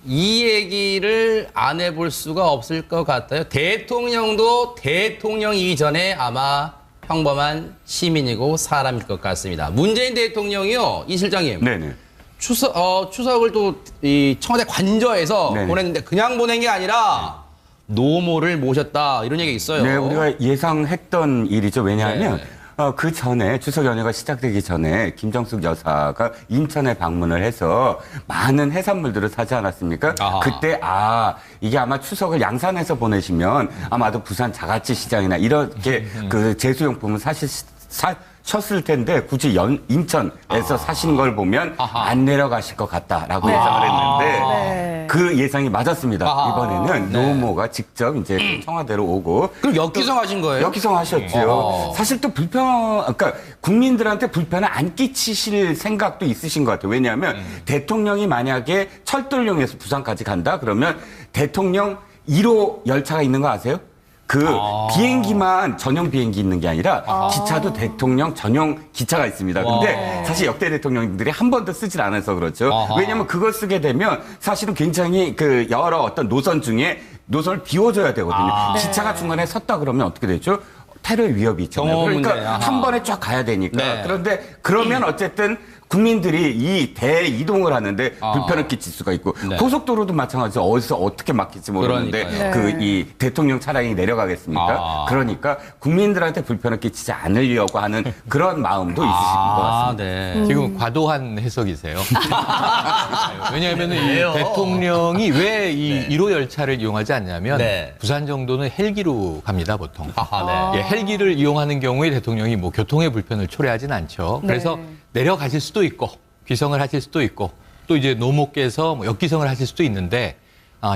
이 얘기를 안 해볼 수가 없을 것 같아요. 대통령도 대통령이기 전에 아마 평범한 시민이고 사람일 것 같습니다. 문재인 대통령이요, 이 실장님. 네네. 추석을 또 이 청와대 관저에서 네네. 보냈는데 그냥 보낸 게 아니라 노모를 모셨다 이런 얘기 있어요. 네, 우리가 예상했던 일이죠. 왜냐하면 네. 그 전에 추석 연휴가 시작되기 전에 김정숙 여사가 인천에 방문을 해서 많은 해산물들을 사지 않았습니까? 아하. 그때 이게 아마 추석을 양산에서 보내시면 아마도 부산 자가치 시장이나 이렇게 그 제수용품을 셨을 텐데 굳이 인천에서 사신 걸 보면 아하. 안 내려가실 것 같다라고 예상을 했는데 네. 그 예상이 맞았습니다. 아하. 이번에는 네. 노모가 직접 이제 청와대로 오고 그럼 역기성 하신 거예요? 역기성 하셨죠. 사실 또 그러니까 국민들한테 불편을 안 끼치실 생각도 있으신 것 같아요. 왜냐하면 대통령이 만약에 철도를 이용해서 부산까지 간다 그러면 대통령 1호 열차가 있는 거 아세요? 비행기만 전용 비행기 있는 게 아니라 기차도 대통령 전용 기차가 있습니다. 근데 사실 역대 대통령들이 한 번도 쓰질 않아서 그렇죠. 아하. 왜냐하면 그걸 쓰게 되면 사실은 굉장히 그 여러 어떤 노선 중에 노선을 비워줘야 되거든요. 기차가 중간에 섰다 그러면 어떻게 되죠? 테러 위협이 있잖아요. 경호 그러니까 문제. 아하. 한 번에 쫙 가야 되니까. 네. 그런데 그러면 어쨌든 국민들이 이 대이동을 하는데 불편을 끼칠 수가 있고 네. 고속도로도 마찬가지로 어디서 어떻게 막힐지 모르는데 그러니까요. 그 이 대통령 차량이 내려가겠습니까? 그러니까 국민들한테 불편을 끼치지 않으려고 하는 그런 마음도 있으신 것 같습니다. 네. 지금 과도한 해석이세요. 왜냐하면 이 대통령이 왜 이 1호 열차를 이용하지 않냐면 네. 부산 정도는 헬기로 갑니다, 보통. 아하, 네. 예, 헬기를 이용하는 경우에 대통령이 뭐 교통의 불편을 초래하지는 않죠. 그래서 네. 내려가실 수도 있고 귀성을 하실 수도 있고 또 이제 노모께서 뭐 역귀성을 하실 수도 있는데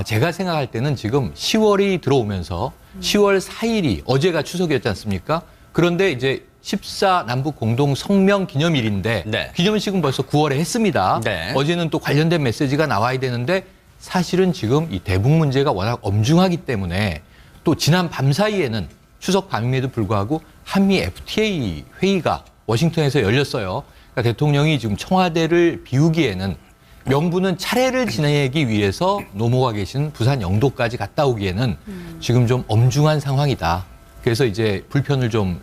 제가 생각할 때는 지금 10월이 들어오면서 10월 4일이 어제가 추석이었지 않습니까? 그런데 이제 14 남북 공동 성명 기념일인데 네. 기념식은 벌써 9월에 했습니다. 네. 어제는 또 관련된 메시지가 나와야 되는데 사실은 지금 이 대북 문제가 워낙 엄중하기 때문에 또 지난 밤 사이에는 추석 밤임에도 불구하고 한미 FTA 회의가 워싱턴에서 열렸어요. 그러니까 대통령이 지금 청와대를 비우기에는 명분은 차례를 지내기 위해서 노모가 계신 부산 영도까지 갔다 오기에는 지금 좀 엄중한 상황이다. 그래서 이제 불편을 좀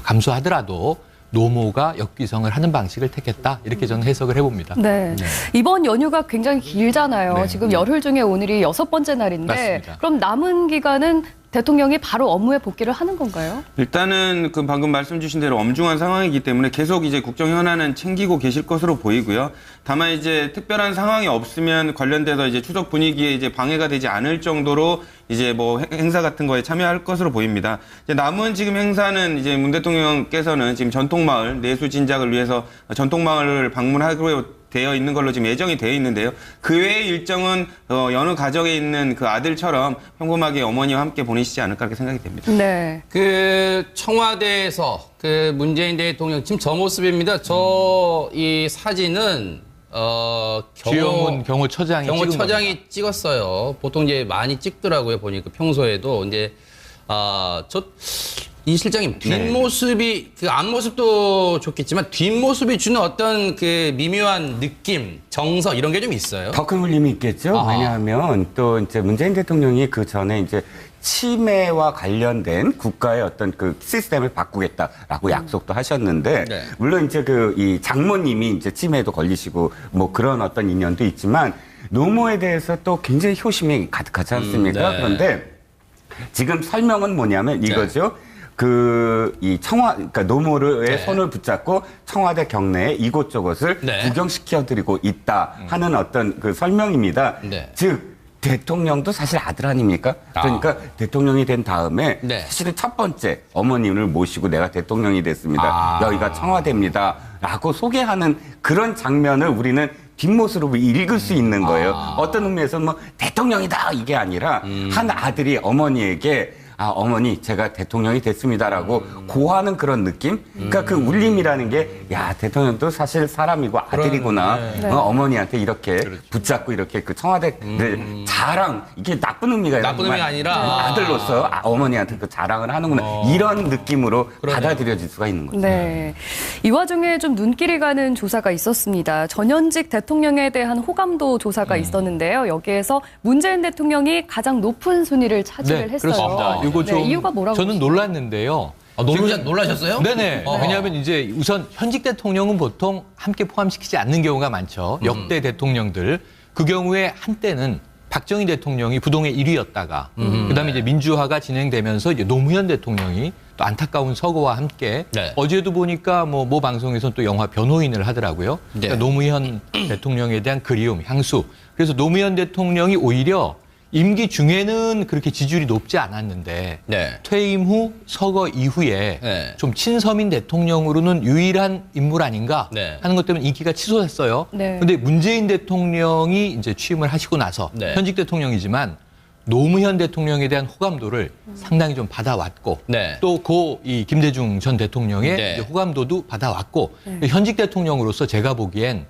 감수하더라도 노모가 역귀성을 하는 방식을 택했다. 이렇게 저는 해석을 해봅니다. 네. 이번 연휴가 굉장히 길잖아요. 네. 지금 열흘 중에 오늘이 6번째 날인데 맞습니다. 그럼 남은 기간은 대통령이 바로 업무에 복귀를 하는 건가요? 일단은 그 방금 말씀 주신 대로 엄중한 상황이기 때문에 계속 이제 국정 현안은 챙기고 계실 것으로 보이고요. 다만 이제 특별한 상황이 없으면 관련돼서 이제 추석 분위기에 이제 방해가 되지 않을 정도로 이제 뭐 행사 같은 거에 참여할 것으로 보입니다. 이제 남은 지금 행사는 이제 문 대통령께서는 지금 전통마을 내수 진작을 위해서 전통마을을 방문하기로 되어 있는 걸로 지금 예정이 되어 있는데요. 그 외의 일정은 여느 가정에 있는 그 아들처럼 평범하게 어머니와 함께 보내시지 않을까 그렇게 생각이 됩니다. 네. 그 청와대에서 그 문재인 대통령 지금 저 모습입니다. 저 이 사진은 주영훈 경호처장이 찍은 경호처장이 겁니다. 찍었어요. 보통 이제 많이 찍더라고요. 보니까 평소에도 이제 이 실장님 뒷모습이 그 앞모습도 좋겠지만 뒷모습이 주는 어떤 그 미묘한 느낌, 정서 이런 게 좀 있어요. 더 큰 울림이 있겠죠. 아하. 왜냐하면 또 이제 문재인 대통령이 그 전에 이제 치매와 관련된 국가의 어떤 그 시스템을 바꾸겠다라고 약속도 하셨는데 네. 물론 이제 그 이 장모님이 이제 치매에도 걸리시고 뭐 그런 어떤 인연도 있지만 노모에 대해서 또 굉장히 효심이 가득하지 않습니까? 네. 그런데 지금 설명은 뭐냐면 이거죠. 그러니까 노모의 네. 손을 붙잡고 청와대 경내에 이곳저곳을 네. 구경시켜드리고 있다 하는 어떤 그 설명입니다. 네. 즉 대통령도 사실 아들 아닙니까? 그러니까 대통령이 된 다음에 네. 사실은 첫 번째 어머님을 모시고 내가 대통령이 됐습니다. 여기가 청와대입니다. 라고 소개하는 그런 장면을 우리는 뒷모습으로 읽을 수 있는 거예요. 어떤 의미에서는 뭐 대통령이다 이게 아니라 한 아들이 어머니에게 어머니 제가 대통령이 됐습니다라고 고하는 그런 느낌. 그러니까 그 울림이라는 게 대통령도 사실 사람이고 아들이구나. 네. 어머니한테 이렇게 붙잡고 이렇게 그 청와대를 자랑 이게 나쁜 의미가 아니라 나쁜 의미가 아니라 아들로서 어머니한테 그 자랑을 하는구나 이런 느낌으로 그러네요. 받아들여질 수가 있는 거죠. 네. 이 와중에 좀 눈길이 가는 조사가 있었습니다. 전현직 대통령에 대한 호감도 조사가 있었는데요. 여기에서 문재인 대통령이 가장 높은 순위를 차지를 했어요. 그렇습니다. 이거 좀 이유가 뭐라고 저는 보시나요? 놀랐는데요. 놀라셨어요? 네네. 왜냐하면 이제 우선 현직 대통령은 보통 함께 포함시키지 않는 경우가 많죠. 역대 대통령들. 그 경우에 한때는 박정희 대통령이 부동의 1위였다가 그다음에 이제 민주화가 진행되면서 이제 노무현 대통령이 또 안타까운 서거와 함께 네. 어제도 보니까 모 방송에서 또 영화 변호인을 하더라고요. 네. 그러니까 노무현 대통령에 대한 그리움, 향수. 그래서 노무현 대통령이 오히려 임기 중에는 그렇게 지지율이 높지 않았는데 네. 퇴임 후 서거 이후에 네. 좀 친서민 대통령으로는 유일한 인물 아닌가 네. 하는 것 때문에 인기가 치솟았어요. 네. 근데 문재인 대통령이 이제 취임을 하시고 나서 네. 현직 대통령이지만 노무현 대통령에 대한 호감도를 상당히 좀 받아왔고 네. 또 이 김대중 전 대통령의 네. 이제 호감도도 받아왔고 현직 대통령으로서 제가 보기엔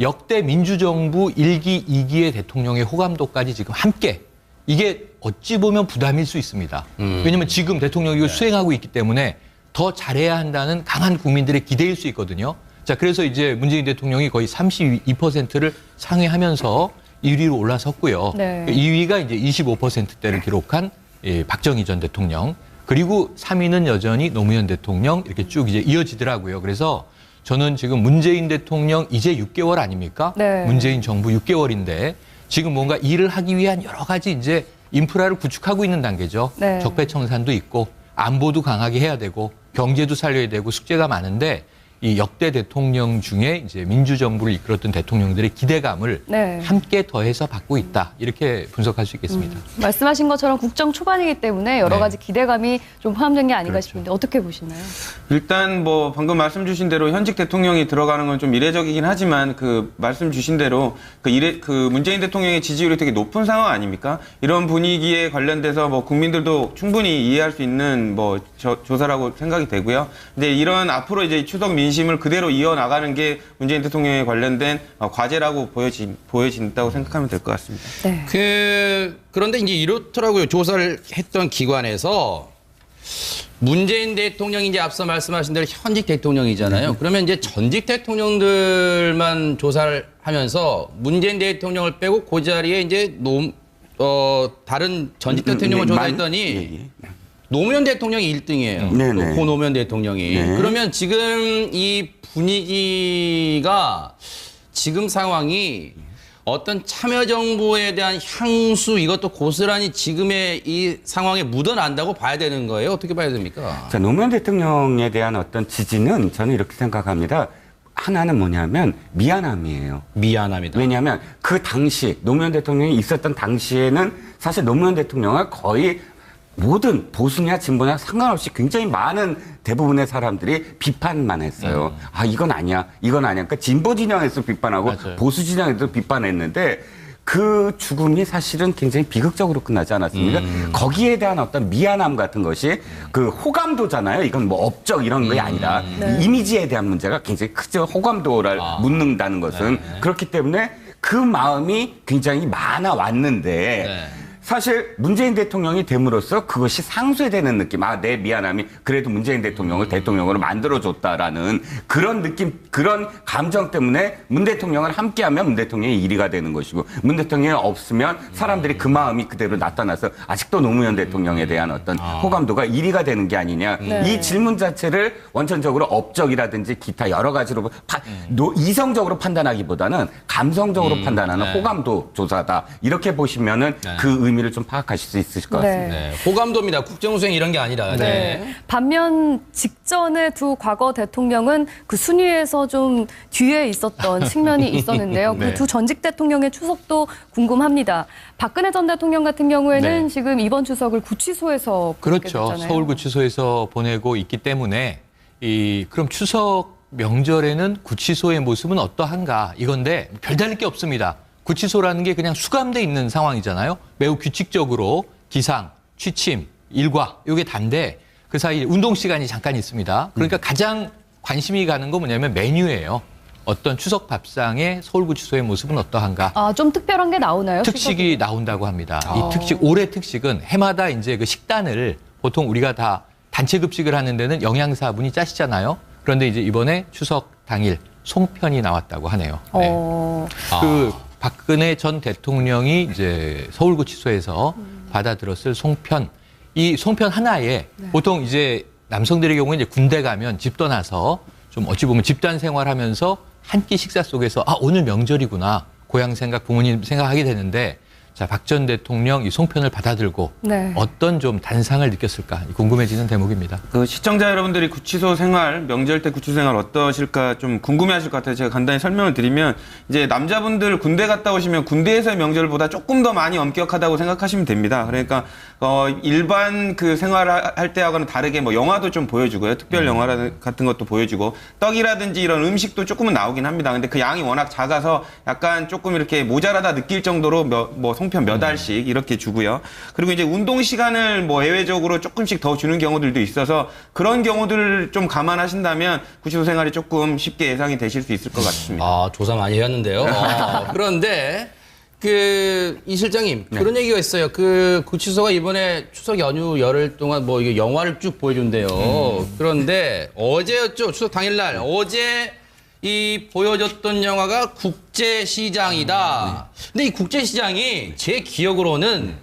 역대 민주정부 1기, 2기의 대통령의 호감도까지 지금 함께 이게 어찌 보면 부담일 수 있습니다. 왜냐하면 지금 대통령이 이걸 수행하고 있기 때문에 더 잘해야 한다는 강한 국민들의 기대일 수 있거든요. 자, 그래서 이제 문재인 대통령이 거의 32%를 상회하면서 1위로 올라섰고요. 네. 2위가 이제 25%대를 기록한 박정희 전 대통령. 그리고 3위는 여전히 노무현 대통령 이렇게 쭉 이제 이어지더라고요. 그래서 저는 지금 문재인 대통령 이제 6개월 아닙니까? 네. 문재인 정부 6개월인데 지금 뭔가 일을 하기 위한 여러 가지 이제 인프라를 구축하고 있는 단계죠. 네. 적폐청산도 있고 안보도 강하게 해야 되고 경제도 살려야 되고 숙제가 많은데 이 역대 대통령 중에 이제 민주정부를 이끌었던 대통령들의 기대감을 네. 함께 더해서 받고 있다. 이렇게 분석할 수 있겠습니다. 말씀하신 것처럼 국정 초반이기 때문에 여러 네. 가지 기대감이 좀 포함된 게 아닌가 그렇죠. 싶은데 어떻게 보시나요? 일단 뭐 방금 말씀 주신 대로 현직 대통령이 들어가는 건 좀 이례적이긴 하지만 그 말씀 주신 대로 그 문재인 대통령의 지지율이 되게 높은 상황 아닙니까? 이런 분위기에 관련돼서 뭐 국민들도 충분히 이해할 수 있는 뭐 조사라고 생각이 되고요. 근데 이런 앞으로 이제 추석 민심을 그대로 이어나가는 게 문재인 대통령에 관련된 과제라고 보여진다고 생각하면 될 것 같습니다. 네. 그런데 이제 이렇더라고요. 조사를 했던 기관에서 문재인 대통령이 이제 앞서 말씀하신 대로 현직 대통령이잖아요. 그러면 이제 전직 대통령들만 조사를 하면서 문재인 대통령을 빼고 그 자리에 이제 다른 전직 대통령을 조사했더니 노무현 대통령이 1등이에요. 네네. 고 노무현 대통령이. 네. 그러면 지금 이 분위기가 지금 상황이 어떤 참여정부에 대한 향수 이것도 고스란히 지금의 이 상황에 묻어난다고 봐야 되는 거예요? 어떻게 봐야 됩니까? 자, 노무현 대통령에 대한 어떤 지지는 저는 이렇게 생각합니다. 하나는 뭐냐면 미안함이에요. 미안합니다. 왜냐하면 그 당시 노무현 대통령이 있었던 당시에는 사실 노무현 대통령을 거의 모든 보수냐 진보냐 상관없이 굉장히 많은 대부분의 사람들이 비판만 했어요. 이건 아니야. 이건 아니야. 그러니까 진보 진영에서 비판하고 맞아요. 보수 진영에서 비판했는데 그 죽음이 사실은 굉장히 비극적으로 끝나지 않았습니까? 거기에 대한 어떤 미안함 같은 것이 그 호감도잖아요. 이건 뭐 업적 이런 게 아니라 이미지에 대한 문제가 굉장히 크죠. 호감도를 묻는다는 것은. 그렇기 때문에 그 마음이 굉장히 많아 왔는데 사실 문재인 대통령이 됨으로써 그것이 상쇄되는 느낌. 내 미안함이 그래도 문재인 대통령을 대통령으로 만들어줬다라는 그런 느낌, 그런 감정 때문에 문 대통령을 함께하면 문 대통령이 1위가 되는 것이고 문 대통령이 없으면 사람들이 그 마음이 그대로 나타나서 아직도 노무현 대통령에 대한 어떤 호감도가 1위가 되는 게 아니냐. 이 질문 자체를 원천적으로 업적이라든지 기타 여러 가지로 이성적으로 판단하기보다는 감성적으로 판단하는 호감도 조사다. 이렇게 보시면은 그 의미를 좀 파악하실 수 있으실 것 같습니다. 네. 호감도입니다. 국정수행 이런 게 아니라. 네. 반면 직전에 두 과거 대통령은 그 순위에서 좀 뒤에 있었던 측면이 있었는데요. 그 두 전직 대통령의 추석도 궁금합니다. 박근혜 전 대통령 같은 경우에는 지금 이번 추석을 구치소에서 보내게 그렇죠. 됐잖아요. 서울구치소에서 보내고 있기 때문에 그럼 추석 명절에는 구치소의 모습은 어떠한가 이건데 별다를 게 없습니다. 구치소라는 게 그냥 수감돼 있는 상황이잖아요. 매우 규칙적으로 기상, 취침, 일과 이게 단데 그 사이 운동 시간이 잠깐 있습니다. 그러니까 가장 관심이 가는 건 뭐냐면 메뉴예요. 어떤 추석 밥상에 서울구치소의 모습은 어떠한가? 아, 좀 특별한 게 나오나요? 특식이 나온다고 합니다. 이 특식, 올해 특식은 해마다 이제 그 식단을 보통 우리가 다 단체 급식을 하는 데는 영양사분이 짜시잖아요. 그런데 이제 이번에 추석 당일 송편이 나왔다고 하네요. 네. 그 박근혜 전 대통령이 이제 서울구치소에서 받아들었을 송편, 이 송편 하나에 보통 이제 남성들의 경우에 이제 군대 가면 집 떠나서 좀 어찌 보면 집단 생활하면서 한 끼 식사 속에서 아, 오늘 명절이구나. 고향 생각, 부모님 생각하게 되는데 자, 박 전 대통령 이 송편을 받아들고 네. 어떤 좀 단상을 느꼈을까 궁금해지는 대목입니다. 그 시청자 여러분들이 구치소 생활, 명절 때 구치소 생활 어떠실까 좀 궁금해하실 것 같아요. 제가 간단히 설명을 드리면 이제 남자분들 군대 갔다 오시면 군대에서의 명절보다 조금 더 많이 엄격하다고 생각하시면 됩니다. 그러니까 일반 그 생활할 때하고는 다르게 뭐 영화도 좀 보여주고요. 특별 영화 같은 것도 보여주고 떡이라든지 이런 음식도 조금은 나오긴 합니다. 근데 그 양이 워낙 작아서 약간 조금 이렇게 모자라다 느낄 정도로 뭐 송편 몇 알씩 이렇게 주고요. 그리고 이제 운동 시간을 뭐 예외적으로 조금씩 더 주는 경우들도 있어서 그런 경우들을 좀 감안하신다면 구치소 생활이 조금 쉽게 예상이 되실 수 있을 것 같습니다. 아, 조사 많이 해왔는데요. 그런데 이 실장님 그런 얘기가 있어요. 그 구치소가 이번에 추석 연휴 열흘 동안 뭐 이게 영화를 쭉 보여준대요. 그런데 어제였죠. 추석 당일날 어제 이 보여줬던 영화가 국제시장이다. 근데 이 국제시장이 제 기억으로는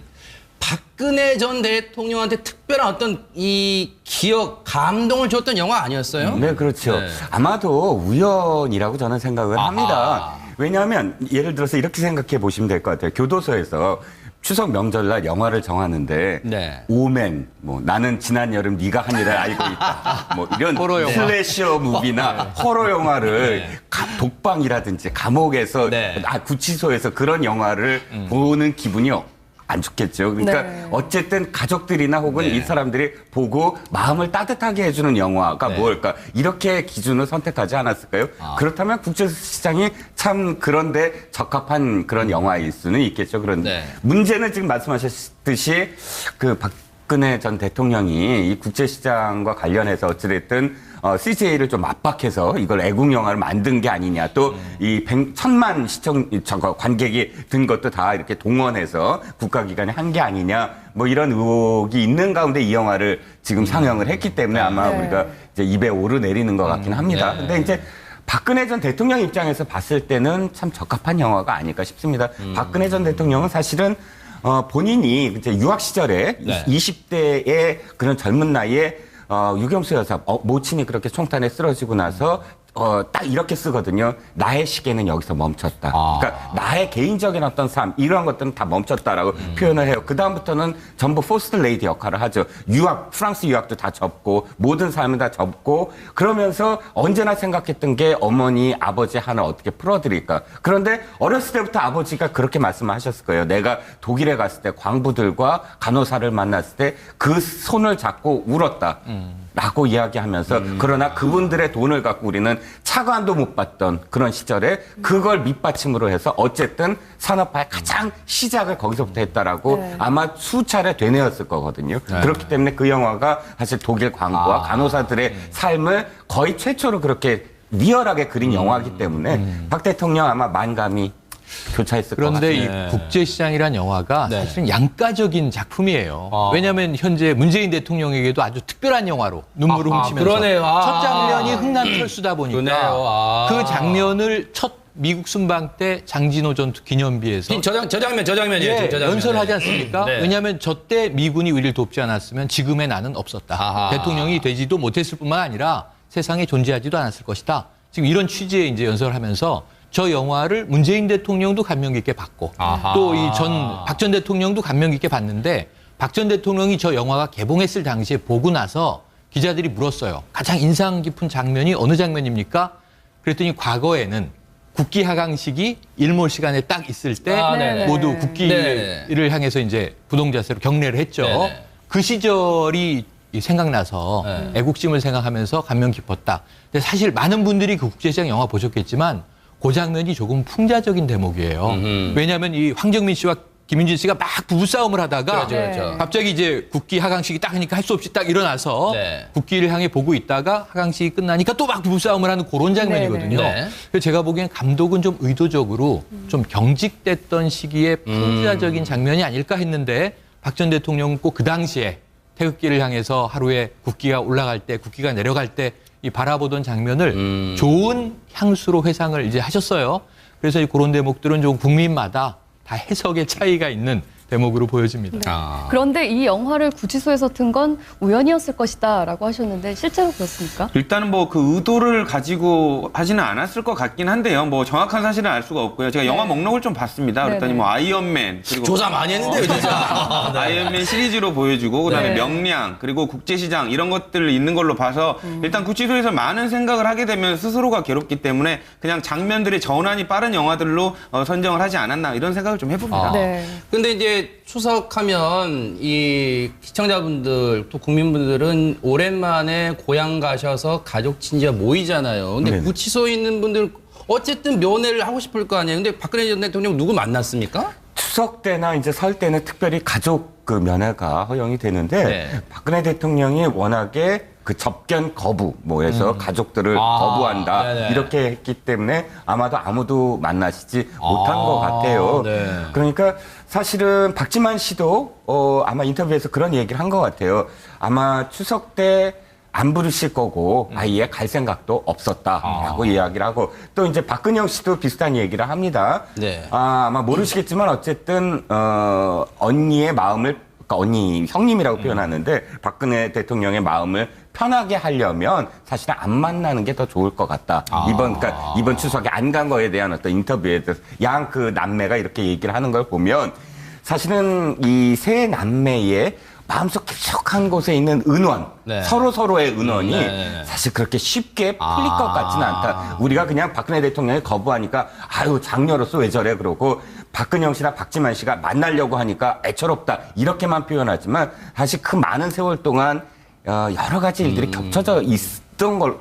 박근혜 전 대통령한테 특별한 어떤 이 기억, 감동을 줬던 영화 아니었어요? 네, 그렇죠. 네. 아마도 우연이라고 저는 생각을 합니다. 왜냐하면 예를 들어서 이렇게 생각해 보시면 될 것 같아요. 교도소에서 추석 명절날 영화를 정하는데 네. 오맨, 뭐 나는 지난 여름 네가 한 일을 알고 있다, 뭐 이런 호러 영화. 슬래셔 무비나 호러 영화를 독방이라든지 감옥에서 네. 구치소에서 그런 영화를 보는 기분이 안 좋겠죠. 그러니까 네. 어쨌든 가족들이나 혹은 네. 이 사람들이 보고 마음을 따뜻하게 해주는 영화가 네. 뭘까? 이렇게 기준을 선택하지 않았을까요? 그렇다면 국제시장이 참 그런데 적합한 그런 영화일 수는 있겠죠. 그런데 네. 문제는 지금 말씀하셨듯이 그 박근혜 전 대통령이 이 국제시장과 관련해서 어찌됐든 CJ를 좀 압박해서 이걸 애국 영화를 만든 게 아니냐. 또 이 1,000만 관객이 든 것도 다 이렇게 동원해서 국가기관이 한 게 아니냐. 뭐 이런 의혹이 있는 가운데 이 영화를 지금 상영을 했기 때문에 아마 네. 우리가 이제 입에 오르내리는 것 같긴 합니다. 네. 근데 이제 박근혜 전 대통령 입장에서 봤을 때는 참 적합한 영화가 아닐까 싶습니다. 박근혜 전 대통령은 사실은 본인이 이제 유학 시절에 네. 20대의 그런 젊은 나이에 유경수 여사 모친이 그렇게 총탄에 쓰러지고 나서 딱 이렇게 쓰거든요. 나의 시계는 여기서 멈췄다. 그러니까 나의 개인적인 어떤 삶 이런 것들은 다 멈췄다라고 표현을 해요. 그 다음부터는 전부 포스트 레이디 역할을 하죠. 프랑스 유학도 다 접고 모든 삶을 다 접고 그러면서 언제나 생각했던 게 어머니, 아버지 하나 어떻게 풀어드릴까. 그런데 어렸을 때부터 아버지가 그렇게 말씀하셨을 거예요. 내가 독일에 갔을 때 광부들과 간호사를 만났을 때 그 손을 잡고 울었다. 라고 이야기하면서 그러나 그분들의 돈을 갖고 우리는 차관도 못 받던 그런 시절에 그걸 밑받침으로 해서 어쨌든 산업화의 가장 시작을 거기서부터 했다라고 네. 아마 수차례 되뇌었을 거거든요. 그렇기 때문에 그 영화가 사실 독일 광부와 간호사들의 삶을 거의 최초로 그렇게 리얼하게 그린 영화이기 때문에 박 대통령 아마 만감이 교차했을 것 그런데 같아요. 이 국제시장이라는 영화가 네. 사실은 양가적인 작품이에요. 왜냐하면 현재 문재인 대통령에게도 아주 특별한 영화로 눈물을 훔치면서 그러네요. 첫 장면이 흥남 철수다 보니까 그러네요. 그 장면을 첫 미국 순방 때 장진호 전투 기념비에서 저 장면이에요. 예, 저 장면. 연설하지 않습니까? 네. 왜냐하면 저 때 미군이 우리를 돕지 않았으면 지금의 나는 없었다. 아하. 대통령이 되지도 못했을 뿐만 아니라 세상에 존재하지도 않았을 것이다. 지금 이런 취지의 이제 연설을 하면서 저 영화를 문재인 대통령도 감명 깊게 봤고 또 이 박 전 대통령도 감명 깊게 봤는데 박 전 대통령이 저 영화가 개봉했을 당시에 보고 나서 기자들이 물었어요. 가장 인상 깊은 장면이 어느 장면입니까? 그랬더니 과거에는 국기 하강식이 일몰 시간에 딱 있을 때 네네. 모두 국기를 네네. 향해서 이제 부동자세로 경례를 했죠. 네네. 그 시절이 생각나서 네. 애국심을 생각하면서 감명 깊었다. 근데 사실 많은 분들이 그 국제시장 영화 보셨겠지만 그 장면이 조금 풍자적인 대목이에요. 왜냐하면 이 황정민 씨와 김윤진 씨가 막 부부싸움을 하다가 그렇죠, 그렇죠. 갑자기 이제 국기 하강식이 딱 하니까 할 수 없이 딱 일어나서 네. 국기를 향해 보고 있다가 하강식이 끝나니까 또 막 부부싸움을 하는 그런 장면이거든요. 네. 그래서 제가 보기엔 감독은 좀 의도적으로 좀 경직됐던 시기에 풍자적인 장면이 아닐까 했는데 박 전 대통령은 꼭 그 당시에 태극기를 향해서 하루에 국기가 올라갈 때, 국기가 내려갈 때 이 바라보던 장면을 좋은 향수로 회상을 이제 하셨어요. 그래서 그런 대목들은 좀 국민마다 다 해석의 차이가 있는 대목으로 보여집니다. 아. 그런데 이 영화를 구치소에서 튼 건 우연이었을 것이다라고 하셨는데 실제로 그렇습니까? 일단은 뭐 그 의도를 가지고 하지는 않았을 것 같긴 한데요. 뭐 정확한 사실은 알 수가 없고요. 제가 영화 목록을 좀 봤습니다. 그랬더니 네네. 뭐 아이언맨 그리고 조사 많이 했는데요, 진짜. 네. 아이언맨 시리즈로 보여주고 그다음에 네. 명량 그리고 국제시장 이런 것들 있는 걸로 봐서 일단 구치소에서 많은 생각을 하게 되면 스스로가 괴롭기 때문에 그냥 장면들의 전환이 빠른 영화들로 선정을 하지 않았나 이런 생각을 좀 해봅니다. 아. 네. 근데 이제 추석하면 이 시청자분들 또 국민분들은 오랜만에 고향 가셔서 가족 친지가 모이잖아요. 근데 네네. 구치소에 있는 분들 어쨌든 면회를 하고 싶을 거 아니에요. 근데 박근혜 전 대통령 누구 만났습니까? 추석 때나 이제 설 때는 특별히 가족 그 면회가 허용이 되는데 네. 박근혜 대통령이 워낙에 그 접견 거부 뭐해서 가족들을 거부한다 네네. 이렇게 했기 때문에 아마도 아무도 만나시지 못한 것 같아요. 네. 그러니까 사실은 박지만 씨도 아마 인터뷰에서 그런 얘기를 한 것 같아요. 아마 추석 때 안 부르실 거고 아예 갈 생각도 없었다라고 이야기를 하고 또 이제 박근영 씨도 비슷한 얘기를 합니다. 네. 아마 모르시겠지만 어쨌든 언니의 마음을 그러니까 언니 형님이라고 표현하는데 박근혜 대통령의 마음을 편하게 하려면 사실은 안 만나는 게 더 좋을 것 같다. 이번 추석에 안 간 거에 대한 어떤 인터뷰에 대해서 양 그 남매가 이렇게 얘기를 하는 걸 보면 사실은 이 세 남매의 마음속 깊숙한 곳에 있는 은원, 네. 서로의 은원이 네. 사실 그렇게 쉽게 풀릴 것 같지는 않다. 우리가 그냥 박근혜 대통령이 거부하니까 아유 장녀로서 왜 저래 그러고 박근영 씨나 박지만 씨가 만나려고 하니까 애처롭다 이렇게만 표현하지만 사실 그 많은 세월 동안 여러 가지 일들이 겹쳐져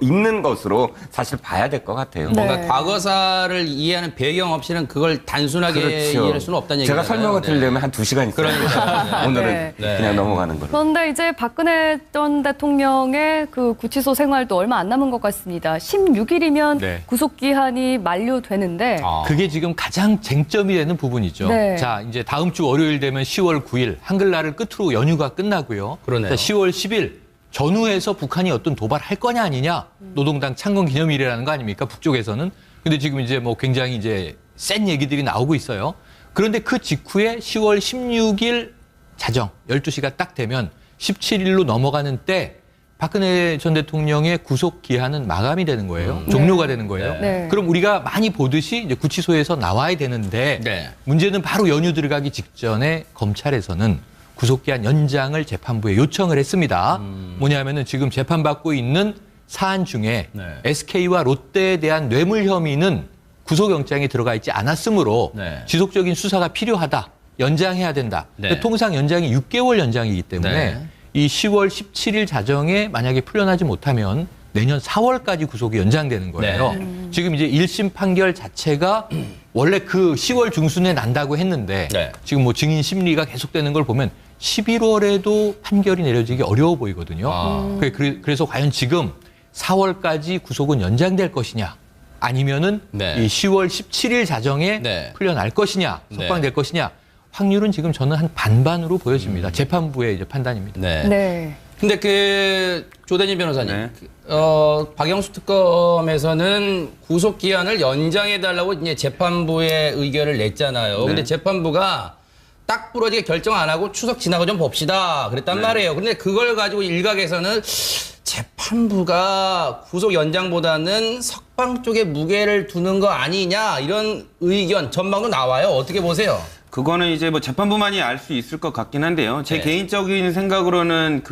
있는 것으로 사실 봐야 될 것 같아요. 네. 뭔가 과거사를 이해하는 배경 없이는 그걸 단순하게 그렇죠. 이해할 수는 없다는 얘기잖아요. 제가 설명을 네. 드리려면 한 2시간 있어요. 그러니까요. 오늘은 네. 그냥 넘어가는 걸로. 그런데 이제 박근혜 전 대통령의 그 구치소 생활도 얼마 안 남은 것 같습니다. 16일이면 네. 구속기한이 만료되는데 아. 그게 지금 가장 쟁점이 되는 부분이죠. 네. 자, 이제 다음 주 월요일 되면 10월 9일 한글날을 끝으로 연휴가 끝나고요. 그러네요. 자, 10월 10일 전후에서 북한이 어떤 도발할 거냐 아니냐 노동당 창건 기념일이라는 거 아닙니까? 북쪽에서는. 근데 지금 이제 뭐 굉장히 이제 센 얘기들이 나오고 있어요. 그런데 그 직후에 10월 16일 자정 12시가 딱 되면 17일로 넘어가는 때 박근혜 전 대통령의 구속 기한은 마감이 되는 거예요. 종료가 되는 거예요. 네. 그럼 우리가 많이 보듯이 이제 구치소에서 나와야 되는데 네. 문제는 바로 연휴 들어가기 직전에 검찰에서는 구속기한 연장을 재판부에 요청을 했습니다. 뭐냐면은 지금 재판받고 있는 사안 중에 네. SK와 롯데에 대한 뇌물 혐의는 구속영장에 들어가 있지 않았으므로 네. 지속적인 수사가 필요하다. 연장해야 된다. 네. 통상 연장이 6개월 연장이기 때문에 네. 이 10월 17일 자정에 만약에 풀려나지 못하면 내년 4월까지 구속이 연장되는 거예요. 지금 이제 1심 판결 자체가 원래 그 10월 중순에 난다고 했는데 네. 지금 뭐 증인 심리가 계속되는 걸 보면 11월에도 판결이 내려지기 어려워 보이거든요. 아. 그래서 과연 지금 4월까지 구속은 연장될 것이냐 아니면은 네. 이 10월 17일 자정에 네. 풀려날 것이냐 석방될 것이냐 확률은 지금 저는 한 반반으로 보여집니다. 재판부의 이제 판단입니다. 네. 네. 근데 그 조대진 변호사님, 네. 박영수 특검에서는 구속 기한을 연장해 달라고 이제 재판부에 의견을 냈잖아요. 근데 재판부가 딱 부러지게 결정 안 하고 추석 지나고 좀 봅시다 그랬단 말이에요. 근데 그걸 가지고 일각에서는 재판부가 구속 연장보다는 석방 쪽에 무게를 두는 거 아니냐 이런 의견 전망도 나와요. 어떻게 보세요? 그거는 이제 뭐 재판부만이 알 수 있을 것 같긴 한데요. 제 네. 개인적인 생각으로는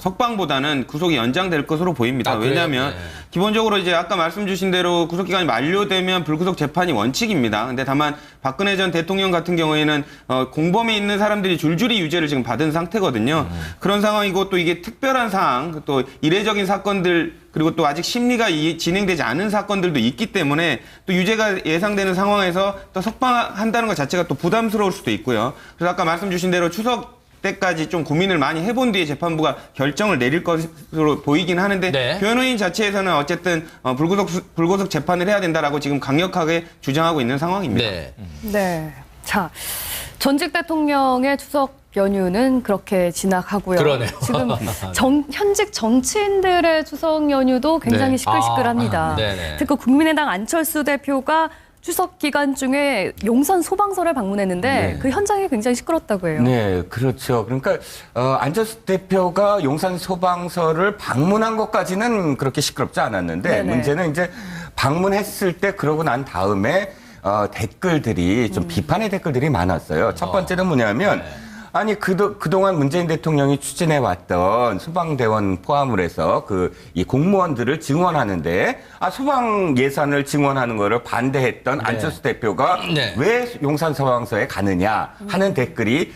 석방보다는 구속이 연장될 것으로 보입니다. 아, 그래요? 왜냐하면 네. 기본적으로 이제 아까 말씀 주신 대로 구속기간이 만료되면 불구속 재판이 원칙입니다. 근데 다만 박근혜 전 대통령 같은 경우에는 공범에 있는 사람들이 줄줄이 유죄를 지금 받은 상태거든요. 그런 상황이고 또 이게 특별한 상황, 또 이례적인 사건들 그리고 또 아직 심리가 진행되지 않은 사건들도 있기 때문에 또 유죄가 예상되는 상황에서 또 석방한다는 것 자체가 또 부담스러울 수도 있고요. 그래서 아까 말씀 주신 대로 추석 때까지 좀 고민을 많이 해본 뒤에 재판부가 결정을 내릴 것으로 보이긴 하는데 네. 변호인 자체에서는 어쨌든 불구속 재판을 해야 된다라고 지금 강력하게 주장하고 있는 상황입니다. 네. 네. 자, 전직 대통령의 추석 연휴는 그렇게 지나가고요. 그러네요. 지금 현직 정치인들의 추석 연휴도 굉장히 네. 시끌시끌합니다. 네네. 특히 국민의당 안철수 대표가 추석 기간 중에 용산 소방서를 방문했는데 네. 그 현장이 굉장히 시끄럽다고 해요. 네, 그렇죠. 그러니까 안철수 대표가 용산 소방서를 방문한 것까지는 그렇게 시끄럽지 않았는데 네네. 문제는 이제 방문했을 때 그러고 난 다음에 댓글들이 좀 비판의 댓글들이 많았어요. 첫 번째는 뭐냐면 아니 그동안 문재인 대통령이 추진해 왔던 소방대원 포함을 해서 이 공무원들을 증원하는데 소방 예산을 증원하는 거를 반대했던 안철수 대표가 네. 왜 용산 소방서에 가느냐 하는 댓글이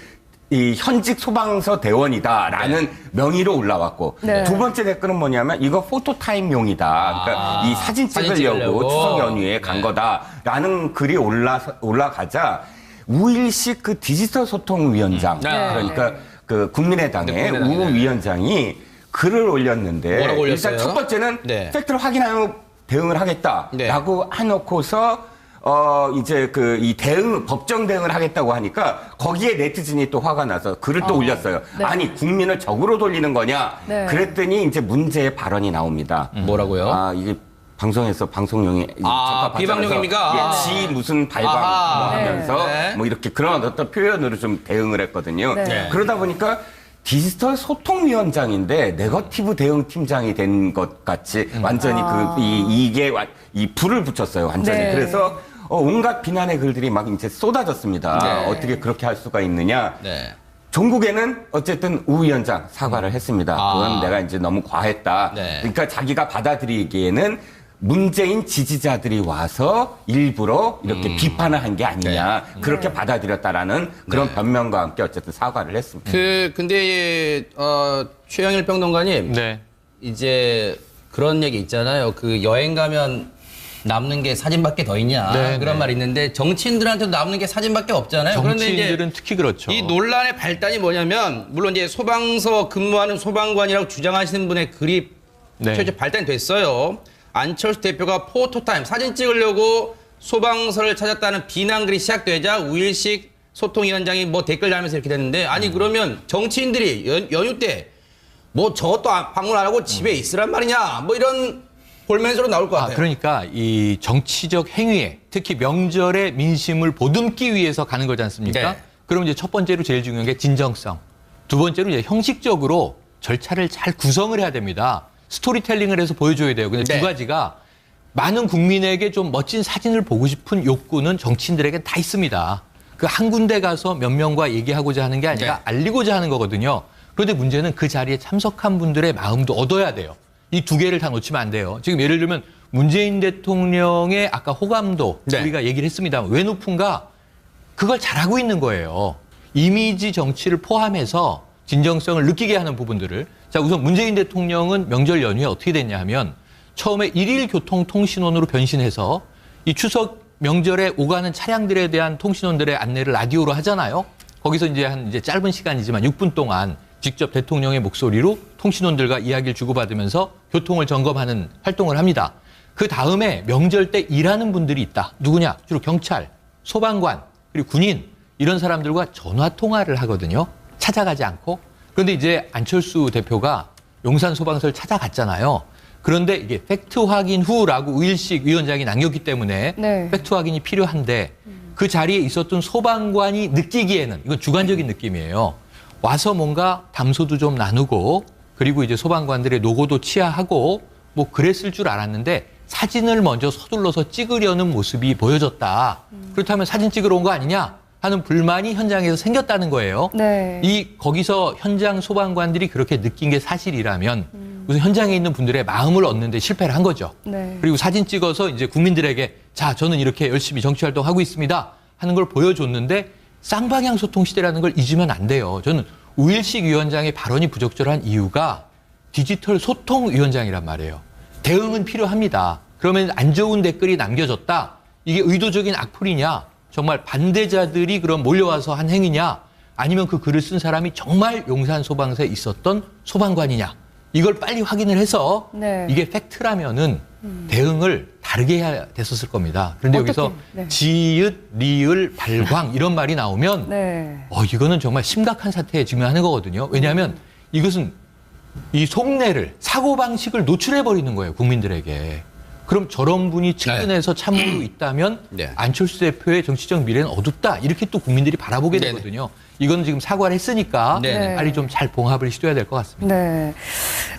이 현직 소방서 대원이다라는 명의로 올라왔고 네. 두 번째 댓글은 뭐냐면 이거 포토타임용이다. 그러니까 이 사진 찍으려고 추석 연휴에 간 거다라는 글이 올라가자 우일식 그 디지털 소통위원장 그러니까 그 국민의당의 우 위원장이 글을 올렸는데 뭐라고 올렸어요? 일단 첫 번째는 네. 팩트를 확인하고 대응을 하겠다라고 해놓고서 이제 이 법정 대응을 하겠다고 하니까 거기에 네티즌이 또 화가 나서 글을 또 올렸어요. 네. 아니, 국민을 적으로 돌리는 거냐? 네. 그랬더니 이제 문제의 발언이 나옵니다. 뭐라고요? 이게 방송에서 방송용이 비방용입니까? 지 무슨 발광 아하. 하면서 네. 뭐 이렇게 그런 어떤 표현으로 좀 대응을 했거든요. 네. 그러다 보니까 디지털 소통위원장인데 네거티브 대응팀장이 된 것 같이 완전히 이 불을 붙였어요. 완전히. 네. 그래서 온갖 비난의 글들이 막 이제 쏟아졌습니다. 네. 어떻게 그렇게 할 수가 있느냐. 네. 종국에는 어쨌든 우 위원장 사과를 했습니다. 그건 내가 이제 너무 과했다. 네. 그러니까 자기가 받아들이기에는 문재인 지지자들이 와서 일부러 이렇게 비판을 한 게 아니냐. 그렇게 받아들였다라는 그런 변명과 함께 어쨌든 사과를 했습니다. 근데 최영일 평론가님 네. 이제 그런 얘기 있잖아요. 그 여행 가면 남는 게 사진밖에 더 있냐 네, 그런 네. 말이 있는데 정치인들한테도 남는 게 사진밖에 없잖아요. 그런데 정치인들은 이제 특히 그렇죠. 이 논란의 발단이 뭐냐면 물론 이제 소방서 근무하는 소방관이라고 주장하시는 분의 글이 네. 최초 발단이 됐어요. 안철수 대표가 포토타임 사진 찍으려고 소방서를 찾았다는 비난글이 시작되자 우일식 소통위원장이 뭐 댓글 달면서 이렇게 됐는데 아니 그러면 정치인들이 연휴 때 뭐 저것도 방문 안 하고 집에 있으란 말이냐 뭐 이런 볼멘스로 나올 것 같아요. 그러니까 이 정치적 행위에 특히 명절의 민심을 보듬기 위해서 가는 거지 않습니까? 네. 그럼 이제 첫 번째로 제일 중요한 게 진정성. 두 번째로 이제 형식적으로 절차를 잘 구성을 해야 됩니다. 스토리텔링을 해서 보여줘야 돼요. 근데 네. 두 가지가 많은 국민에게 좀 멋진 사진을 보고 싶은 욕구는 정치인들에게 다 있습니다. 그 한 군데 가서 몇 명과 얘기하고자 하는 게 아니라 네. 알리고자 하는 거거든요. 그런데 문제는 그 자리에 참석한 분들의 마음도 얻어야 돼요. 이 두 개를 다 놓치면 안 돼요. 지금 예를 들면 문재인 대통령의 아까 호감도 네. 우리가 얘기를 했습니다. 왜 높은가? 그걸 잘하고 있는 거예요. 이미지 정치를 포함해서 진정성을 느끼게 하는 부분들을. 자, 우선 문재인 대통령은 명절 연휴에 어떻게 됐냐 하면 처음에 일일 교통통신원으로 변신해서 이 추석 명절에 오가는 차량들에 대한 통신원들의 안내를 라디오로 하잖아요. 거기서 이제 짧은 시간이지만 6분 동안 직접 대통령의 목소리로 통신원들과 이야기를 주고받으면서 교통을 점검하는 활동을 합니다. 그 다음에 명절 때 일하는 분들이 있다. 누구냐? 주로 경찰, 소방관, 그리고 군인 이런 사람들과 전화 통화를 하거든요. 찾아가지 않고. 그런데 이제 안철수 대표가 용산 소방서를 찾아갔잖아요. 그런데 이게 팩트 확인 후라고 우일식 위원장이 남겼기 때문에 네. 팩트 확인이 필요한데 그 자리에 있었던 소방관이 느끼기에는 이건 주관적인 느낌이에요. 와서 뭔가 담소도 좀 나누고 그리고 이제 소방관들의 노고도 치하하고 뭐 그랬을 줄 알았는데 사진을 먼저 서둘러서 찍으려는 모습이 보여졌다. 그렇다면 사진 찍으러 온 거 아니냐 하는 불만이 현장에서 생겼다는 거예요. 네. 거기서 현장 소방관들이 그렇게 느낀 게 사실이라면 우선 현장에 있는 분들의 마음을 얻는 데 실패를 한 거죠. 네. 그리고 사진 찍어서 이제 국민들에게 자, 저는 이렇게 열심히 정치 활동하고 있습니다 하는 걸 보여줬는데 쌍방향 소통 시대라는 걸 잊으면 안 돼요. 저는 우일식 위원장의 발언이 부적절한 이유가 디지털 소통 위원장이란 말이에요. 대응은 필요합니다. 그러면 안 좋은 댓글이 남겨졌다. 이게 의도적인 악플이냐? 정말 반대자들이 그럼 몰려와서 한 행위냐? 아니면 그 글을 쓴 사람이 정말 용산 소방서에 있었던 소방관이냐? 이걸 빨리 확인을 해서 네. 이게 팩트라면은 대응을 다르게 해야 됐었을 겁니다. 그런데 어떻게? 여기서 네. 지읒, 리을, 발광 이런 말이 나오면 네. 이거는 정말 심각한 사태에 직면하는 거거든요. 왜냐하면 이것은 이 속내를, 사고방식을 노출해버리는 거예요, 국민들에게. 그럼 저런 분이 측근에서 참모로 있다면 네. 안철수 대표의 정치적 미래는 어둡다. 이렇게 또 국민들이 바라보게 네네. 되거든요. 이건 지금 사과를 했으니까 네네. 빨리 좀 잘 봉합을 시도해야 될 것 같습니다. 네.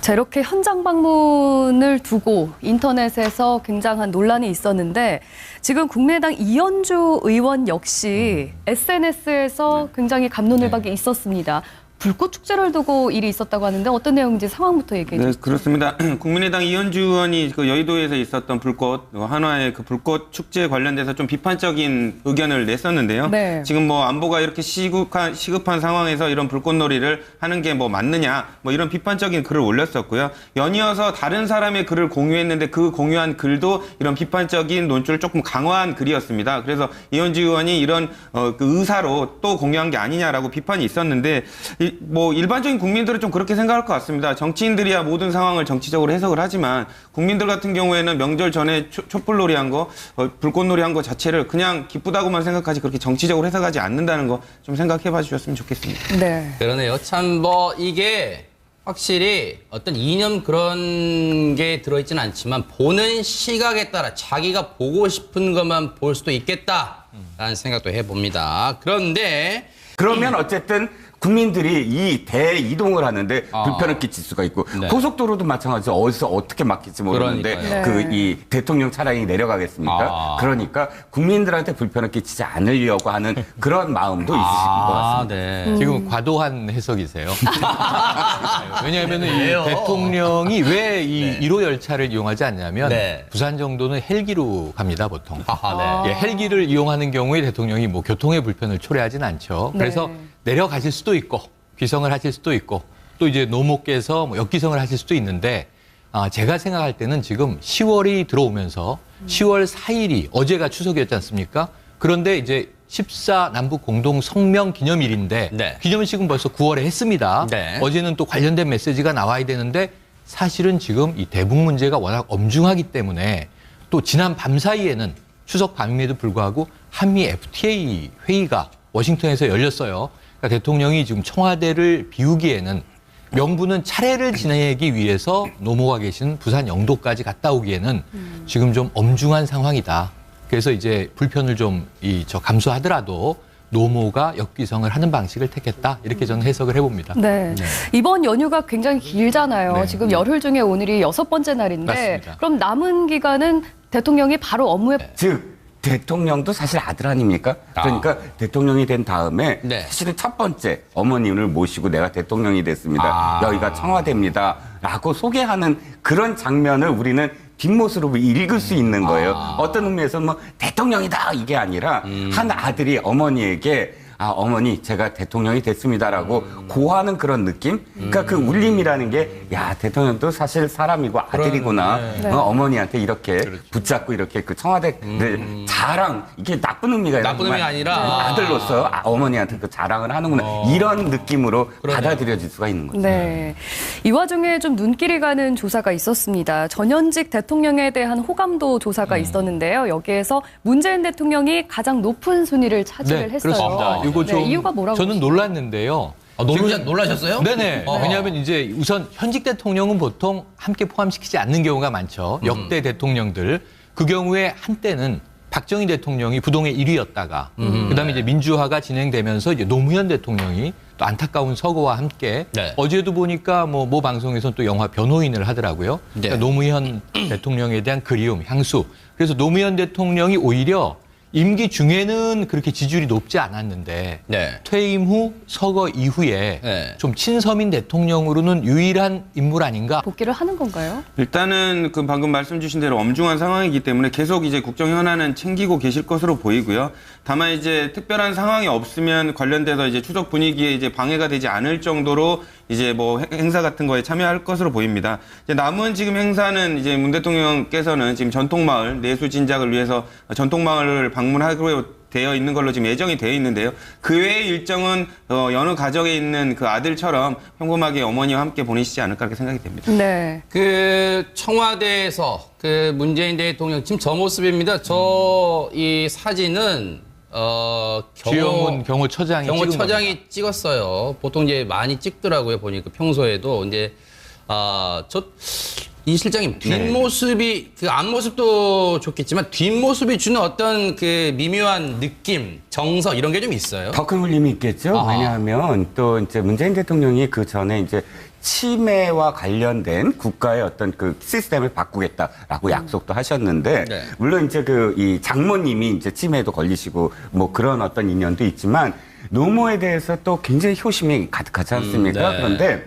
자, 이렇게 현장 방문을 두고 인터넷에서 굉장한 논란이 있었는데 지금 국민의당 이현주 의원 역시 SNS에서 굉장히 갑론을박이 있었습니다. 불꽃 축제를 두고 일이 있었다고 하는데 어떤 내용인지 상황부터 얘기해 네, 주시죠. 그렇습니다. 국민의당 이현주 의원이 그 여의도에서 있었던 불꽃, 한화의 그 불꽃 축제 관련돼서 좀 비판적인 의견을 냈었는데요. 네. 지금 뭐 안보가 이렇게 시급한 상황에서 이런 불꽃놀이를 하는 게 뭐 맞느냐, 뭐 이런 비판적인 글을 올렸었고요. 연이어서 다른 사람의 글을 공유했는데 그 공유한 글도 이런 비판적인 논조를 조금 강화한 글이었습니다. 그래서 이현주 의원이 이런 그 의사로 또 공유한 게 아니냐라고 비판이 있었는데 뭐 일반적인 국민들은 좀 그렇게 생각할 것 같습니다. 정치인들이야 모든 상황을 정치적으로 해석을 하지만 국민들 같은 경우에는 명절 전에 촛불놀이 한 거, 불꽃놀이 한 거 자체를 그냥 기쁘다고만 생각하지 그렇게 정치적으로 해석하지 않는다는 거 좀 생각해봐 주셨으면 좋겠습니다. 네. 그러네요. 참 뭐 이게 확실히 어떤 이념 그런 게 들어있지는 않지만 보는 시각에 따라 자기가 보고 싶은 것만 볼 수도 있겠다라는 생각도 해봅니다. 그런데 그러면 어쨌든 국민들이 이 대이동을 하는데 불편을 끼칠 수가 있고 네. 고속도로도 마찬가지죠. 어디서 어떻게 막힐지 모르는데 그러니까요. 그 이 대통령 차량이 내려가겠습니까? 그러니까 국민들한테 불편을 끼치지 않으려고 하는 그런 마음도 있으신 것 같습니다. 네. 지금 과도한 해석이세요. 왜냐하면 이 왜요? 대통령이 왜 이 네. 1호 열차를 이용하지 않냐면 네. 부산 정도는 헬기로 갑니다, 보통. 아하, 네. 예, 헬기를 이용하는 경우에 대통령이 뭐 교통의 불편을 초래하진 않죠. 네. 그래서 내려가실 수도 있고 귀성을 하실 수도 있고 또 이제 노모께서 뭐 역귀성을 하실 수도 있는데 제가 생각할 때는 지금 10월이 들어오면서 10월 4일이 어제가 추석이었지 않습니까? 그런데 이제 14 남북 공동 성명 기념일인데 네. 기념식은 벌써 9월에 했습니다. 네. 어제는 또 관련된 메시지가 나와야 되는데 사실은 지금 이 대북 문제가 워낙 엄중하기 때문에 또 지난 밤 사이에는 추석 밤임에도 불구하고 한미 FTA 회의가 워싱턴에서 열렸어요. 그러니까 대통령이 지금 청와대를 비우기에는 명분은 차례를 지내기 위해서 노모가 계신 부산 영도까지 갔다 오기에는 지금 좀 엄중한 상황이다. 그래서 이제 불편을 좀 감수하더라도 노모가 역귀성을 하는 방식을 택했다. 이렇게 저는 해석을 해봅니다. 네. 이번 연휴가 굉장히 길잖아요. 네. 지금 열흘 중에 오늘이 6번째 날인데 맞습니다. 그럼 남은 기간은 대통령이 바로 업무에 즉 대통령도 사실 아들 아닙니까? 그러니까 대통령이 된 다음에 네. 사실은 첫 번째 어머님을 모시고 내가 대통령이 됐습니다. 여기가 청와대입니다. 라고 소개하는 그런 장면을 우리는 뒷모습으로 읽을 수 있는 거예요. 어떤 의미에서는 뭐 대통령이다 이게 아니라 한 아들이 어머니에게 어머니 제가 대통령이 됐습니다라고 고하는 그런 느낌? 그러니까 그 울림이라는 게 야 대통령도 사실 사람이고 아들이구나. 네. 어머니한테 이렇게 붙잡고 이렇게 그 청와대를 자랑 이게 나쁜 의미가 아니라 나쁜 의미가 아니라 아들로서 어머니한테 그 자랑을 하는구나 이런 느낌으로 그러네요. 받아들여질 수가 있는 거죠. 네. 이 와중에 좀 눈길이 가는 조사가 있었습니다. 전현직 대통령에 대한 호감도 조사가 있었는데요. 여기에서 문재인 대통령이 가장 높은 순위를 차지를 했어요. 그렇습니다. 이거 좀 이유가 뭐라고 저는 보시나요? 놀랐는데요. 놀라셨어요? 네네. 왜냐하면 이제 우선 현직 대통령은 보통 함께 포함시키지 않는 경우가 많죠. 역대 대통령들. 그 경우에 한때는 박정희 대통령이 부동의 1위였다가 그다음에 이제 민주화가 진행되면서 이제 노무현 대통령이 또 안타까운 서거와 함께 네. 어제도 보니까 모 방송에서는 또 영화 변호인을 하더라고요. 네. 그러니까 노무현 대통령에 대한 그리움, 향수. 그래서 노무현 대통령이 오히려 임기 중에는 그렇게 지지율이 높지 않았는데 네. 퇴임 후 서거 이후에 네. 좀 친서민 대통령으로는 유일한 인물 아닌가? 복귀를 하는 건가요? 일단은 그 방금 말씀 주신 대로 엄중한 상황이기 때문에 계속 이제 국정 현안은 챙기고 계실 것으로 보이고요. 다만 이제 특별한 상황이 없으면 관련돼서 이제 추석 분위기에 이제 방해가 되지 않을 정도로 이제 뭐 행사 같은 거에 참여할 것으로 보입니다. 이제 남은 지금 행사는 이제 문 대통령께서는 지금 전통마을 내수 진작을 위해서 전통마을을 방문하기로 되어 있는 걸로 지금 예정이 되어 있는데요. 그 외의 일정은 여느 가정에 있는 그 아들처럼 평범하게 어머니와 함께 보내시지 않을까 그렇게 생각이 됩니다. 네. 그 청와대에서 그 문재인 대통령 지금 저 모습입니다. 저 이 사진은 주영훈 경호처장이 찍은 경호처장이 겁니다. 찍었어요. 보통 이제 많이 찍더라고요. 보니까 평소에도 이제 이 실장님 뒷모습이 그 앞모습도 좋겠지만 뒷모습이 주는 어떤 그 미묘한 느낌, 정서 이런 게 좀 있어요. 더 큰 울림이 있겠죠. 아하. 왜냐하면 또 이제 문재인 대통령이 그 전에 이제 치매와 관련된 국가의 어떤 그 시스템을 바꾸겠다라고 약속도 하셨는데, 네. 물론 이제 그 이 장모님이 이제 치매에도 걸리시고 뭐 그런 어떤 인연도 있지만 노모에 대해서 또 굉장히 효심이 가득하지 않습니까? 네. 그런데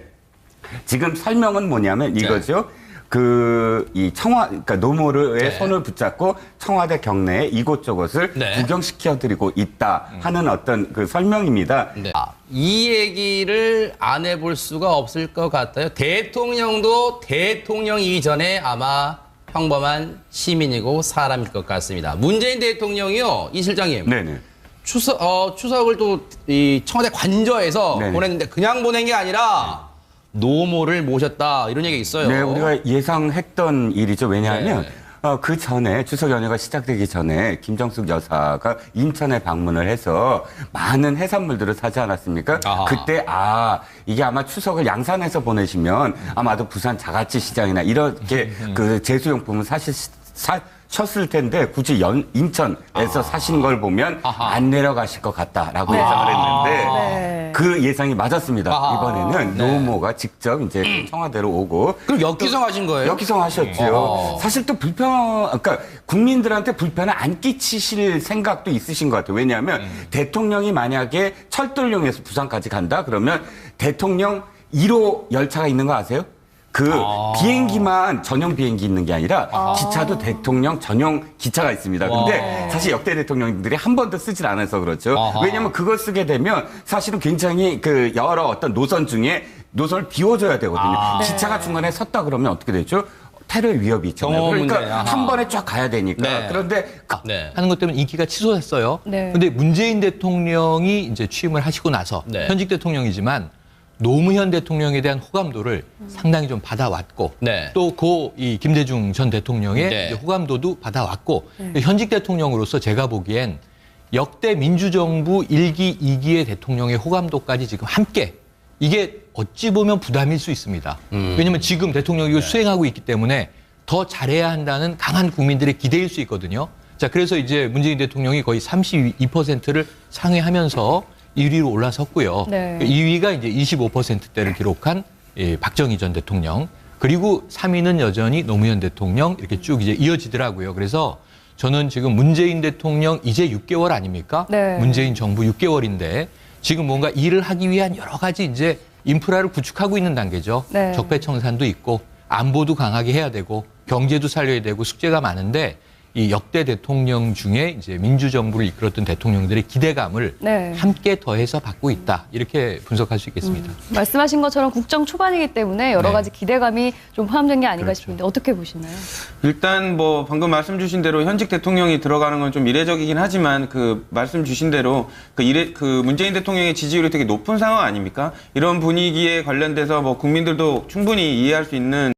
지금 설명은 뭐냐면 이거죠. 그러니까 노모의 네. 손을 붙잡고 청와대 경내에 이곳저곳을 네. 구경시켜드리고 있다 하는 어떤 그 설명입니다. 네. 이 얘기를 안 해볼 수가 없을 것 같아요. 대통령도 대통령 이전에 아마 평범한 시민이고 사람일 것 같습니다. 문재인 대통령이요, 이 실장님. 네네. 추석을 또 이 청와대 관저에서 네네. 보냈는데 그냥 보낸 게 아니라 노모를 모셨다 이런 얘기 있어요. 네, 우리가 예상했던 일이죠. 왜냐하면 네. 그 전에 추석 연휴가 시작되기 전에 김정숙 여사가 인천에 방문을 해서 많은 해산물들을 사지 않았습니까? 아하. 그때 이게 아마 추석을 양산에서 보내시면 아마도 부산 자가치 시장이나 이렇게 그 제수용품을 셨을 텐데 굳이 인천에서 사신 걸 보면 아하. 안 내려가실 것 같다라고 예상을 했는데 네. 그 예상이 맞았습니다. 아하. 이번에는 네. 노모가 직접 이제 청와대로 오고 그럼 역기성하신 거예요? 역기성하셨죠. 사실 또 그러니까 국민들한테 불편을 안 끼치실 생각도 있으신 것 같아요. 왜냐하면 대통령이 만약에 철도를 이용해서 부산까지 간다 그러면 대통령 1호 열차가 있는 거 아세요? 그 비행기만 전용 비행기 있는 게 아니라 기차도 대통령 전용 기차가 있습니다. 근데 사실 역대 대통령들이 한 번도 쓰질 않아서 그렇죠. 아하. 왜냐하면 그걸 쓰게 되면 사실은 굉장히 그 여러 어떤 노선 중에 노선을 비워줘야 되거든요. 기차가 중간에 섰다 그러면 어떻게 되죠? 테러 위협이 있잖아요. 경호 그러니까 문제, 아하. 한 번에 쫙 가야 되니까. 네. 그런데 네. 하는 것 때문에 인기가 치솟았어요. 네. 근데 문재인 대통령이 이제 취임을 하시고 나서 네. 현직 대통령이지만 노무현 대통령에 대한 호감도를 상당히 좀 받아왔고 네. 또 이 김대중 전 대통령의 네. 이제 호감도도 받아왔고 현직 대통령으로서 제가 보기엔 역대 민주정부 1기, 2기의 대통령의 호감도까지 지금 함께 이게 어찌 보면 부담일 수 있습니다. 왜냐하면 지금 대통령이 이걸 수행하고 있기 때문에 더 잘해야 한다는 강한 국민들의 기대일 수 있거든요. 자, 그래서 이제 문재인 대통령이 거의 32%를 상회하면서 1위로 올라섰고요. 네. 2위가 이제 25%대를 기록한 박정희 전 대통령. 그리고 3위는 여전히 노무현 대통령 이렇게 쭉 이제 이어지더라고요. 그래서 저는 지금 문재인 대통령 이제 6개월 아닙니까? 네. 문재인 정부 6개월인데 지금 뭔가 일을 하기 위한 여러 가지 이제 인프라를 구축하고 있는 단계죠. 네. 적폐청산도 있고 안보도 강하게 해야 되고 경제도 살려야 되고 숙제가 많은데 이 역대 대통령 중에 이제 민주정부를 이끌었던 대통령들의 기대감을 네. 함께 더해서 받고 있다. 이렇게 분석할 수 있겠습니다. 말씀하신 것처럼 국정 초반이기 때문에 여러 네. 가지 기대감이 좀 포함된 게 아닌가 그렇죠. 싶은데 어떻게 보시나요? 일단 뭐 방금 말씀 주신 대로 현직 대통령이 들어가는 건 좀 이례적이긴 하지만 그 말씀 주신 대로 그 문재인 대통령의 지지율이 되게 높은 상황 아닙니까? 이런 분위기에 관련돼서 뭐 국민들도 충분히 이해할 수 있는